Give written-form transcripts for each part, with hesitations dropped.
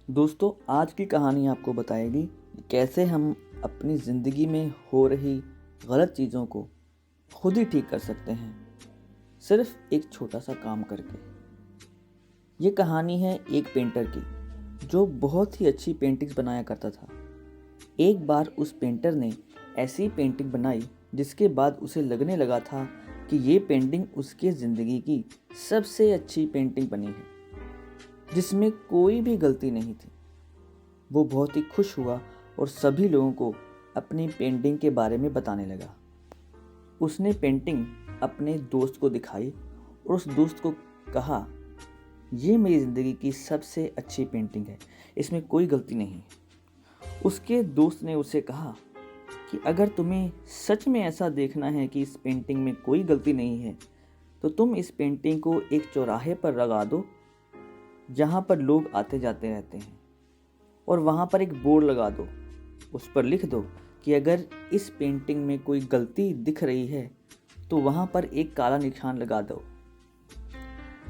दोस्तों, आज की कहानी आपको बताएगी कि कैसे हम अपनी ज़िंदगी में हो रही गलत चीज़ों को खुद ही ठीक कर सकते हैं, सिर्फ एक छोटा सा काम करके। ये कहानी है एक पेंटर की जो बहुत ही अच्छी पेंटिंग्स बनाया करता था। एक बार उस पेंटर ने ऐसी पेंटिंग बनाई जिसके बाद उसे लगने लगा था कि ये पेंटिंग उसके ज़िंदगी की सबसे अच्छी पेंटिंग बनी है, जिसमें कोई भी गलती नहीं थी। वो बहुत ही खुश हुआ और सभी लोगों को अपनी पेंटिंग के बारे में बताने लगा। उसने पेंटिंग अपने दोस्त को दिखाई और उस दोस्त को कहा, ये मेरी ज़िंदगी की सबसे अच्छी पेंटिंग है, इसमें कोई गलती नहीं है। उसके दोस्त ने उसे कहा कि अगर तुम्हें सच में ऐसा देखना है कि इस पेंटिंग में कोई गलती नहीं है, तो तुम इस पेंटिंग को एक चौराहे पर लगा दो जहाँ पर लोग आते जाते रहते हैं, और वहाँ पर एक बोर्ड लगा दो। उस पर लिख दो कि अगर इस पेंटिंग में कोई गलती दिख रही है तो वहाँ पर एक काला निशान लगा दो।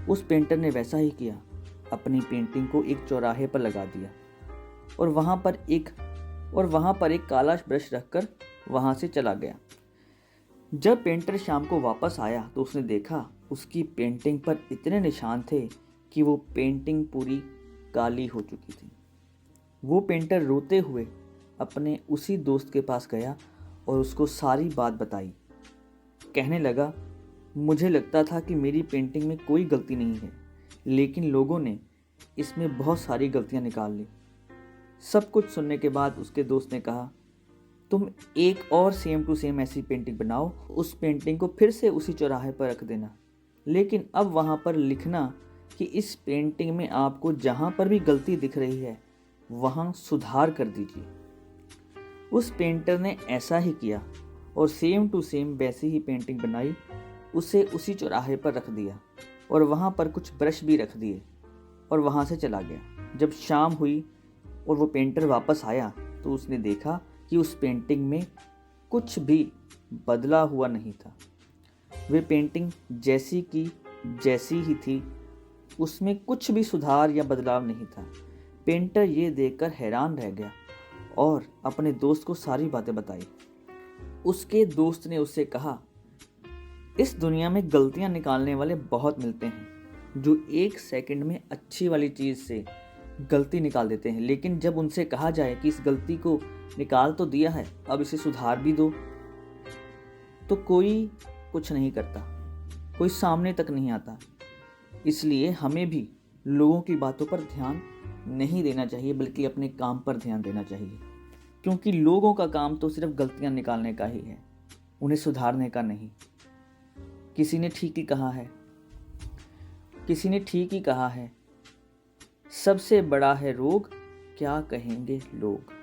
उस पेंटर ने वैसा ही किया, अपनी पेंटिंग को एक चौराहे पर लगा दिया और वहाँ पर एक काला ब्रश रखकर वहाँ से चला गया। जब पेंटर शाम को वापस आया तो उसने देखा उसकी पेंटिंग पर इतने निशान थे कि वो पेंटिंग पूरी काली हो चुकी थी। वो पेंटर रोते हुए अपने उसी दोस्त के पास गया और उसको सारी बात बताई। कहने लगा, मुझे लगता था कि मेरी पेंटिंग में कोई गलती नहीं है, लेकिन लोगों ने इसमें बहुत सारी गलतियां निकाल ली। सब कुछ सुनने के बाद उसके दोस्त ने कहा, तुम एक और सेम टू सेम ऐसी पेंटिंग बनाओ, उस पेंटिंग को फिर से उसी चौराहे पर रख देना, लेकिन अब वहाँ पर लिखना कि इस पेंटिंग में आपको जहाँ पर भी गलती दिख रही है वहाँ सुधार कर दीजिए। उस पेंटर ने ऐसा ही किया और सेम टू सेम वैसी ही पेंटिंग बनाई, उसे उसी चौराहे पर रख दिया और वहाँ पर कुछ ब्रश भी रख दिए और वहाँ से चला गया। जब शाम हुई और वो पेंटर वापस आया तो उसने देखा कि उस पेंटिंग में कुछ भी बदला हुआ नहीं था। वे पेंटिंग जैसी की जैसी ही थी, उसमें कुछ भी सुधार या बदलाव नहीं था। पेंटर ये देखकर हैरान रह गया और अपने दोस्त को सारी बातें बताई। उसके दोस्त ने उससे कहा, इस दुनिया में गलतियां निकालने वाले बहुत मिलते हैं जो एक सेकंड में अच्छी वाली चीज़ से गलती निकाल देते हैं, लेकिन जब उनसे कहा जाए कि इस गलती को निकाल तो दिया है, अब इसे सुधार भी दो, तो कोई कुछ नहीं करता, कोई सामने तक नहीं आता। इसलिए हमें भी लोगों की बातों पर ध्यान नहीं देना चाहिए, बल्कि अपने काम पर ध्यान देना चाहिए, क्योंकि लोगों का काम तो सिर्फ गलतियां निकालने का ही है, उन्हें सुधारने का नहीं। किसी ने ठीक ही कहा है, सबसे बड़ा है रोग, क्या कहेंगे लोग।